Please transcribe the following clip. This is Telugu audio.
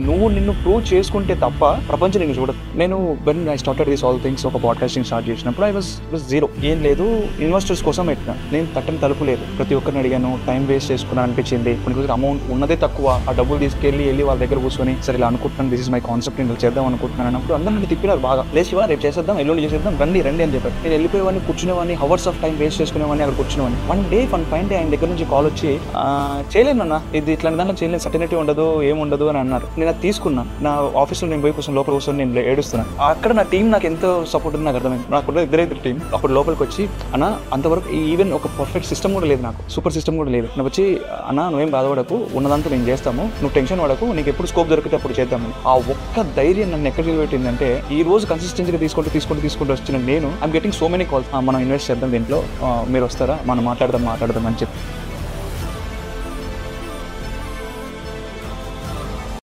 నువ్వు నిన్ను ప్రూవ్ చేసుకుంటే తప్ప ప్రపంచం నిన్ను చూడదు. నేను when I started this all things ఒక పాడ్కాస్టింగ్ స్టార్ట్ చేసినప్పుడు ఐ వాజ్ జీరో, ఏం లేదు, ఇన్వెస్టర్స్ కోసం పెట్టినా. నేను తట్టని తలుపు లేదు, ప్రతి ఒక్కరిని అడిగాను, టైం వేస్ట్ చేసుకున్నాను అనిపించింది. కొన్ని అమౌంట్ ఉన్నదే తక్కువ, ఆ డబ్బులు తీసుకెళ్ళి వాళ్ళ దగ్గర కూర్చొని సరే ఇలా అనుకుంటున్నాను, దిస్ ఇస్ మై కాన్సెప్ట్, నేను చేద్దాం అనుకుంటున్నాను అన్నప్పుడు అందరూ నన్ను తిప్పినారు బాగా. లేచివా రేపు చేసేద్దాం, ఎల్లుండి చేసేద్దాం, రండి రండి అని చెప్పారు. నేను వెళ్ళిపోయేవాడిని, కూర్చునేవాడిని, హవర్స్ ఆఫ్ టైం వేస్ట్ చేసుకునేవాడిని, అక్కడ కూర్చునేవాడిని. వన్ ఫైన్ డే ఆయన దగ్గర నుంచి కాల్ వచ్చి చేయలేనన్నా, ఇది ఇట్లాంటి దాంట్లో చేయలేదు, సర్టినిటీ ఉండదు, ఏముండదు అని అన్నారు. నేను అది తీసుకున్నా. నా ఆఫీస్లో నేను పోయి కూర్చొని లోపల కూర్చొని నేను ఏడుస్తున్నాను. అక్కడ నా టీం నాకు ఎంతో సపోర్ట్ ఉంది, నాకు అర్థమైంది. నాకు ఇద్దరైతే టీం అప్పుడు లోపలికి వచ్చి అన్న అంతవరకు ఈవెన్ ఒక పర్ఫెక్ట్ సిస్టమ్ కూడా లేదు, నాకు సూపర్ సిస్టమ్ కూడా లేదు. నాకు వచ్చి అన్న నువ్వేం బాధపడకు, ఉన్నదంతా నేను చేస్తాము, నువ్వు టెన్షన్ పడకు, నీకు ఎప్పుడు స్కోప్ దొరికితే అప్పుడు చేద్దామని. ఆ ఒక్క ధైర్యం నన్ను ఎక్కడ నిలబెట్టిందంటే ఈ రోజు కన్సిస్టెన్సీగా తీసుకుంటూ వచ్చిన నేను I'm getting so many calls, మనం ఇన్వెస్ట్ చేద్దాం దీంట్లో, మీరు వస్తారా, మనం మాట్లాడదాం అని చెప్పి.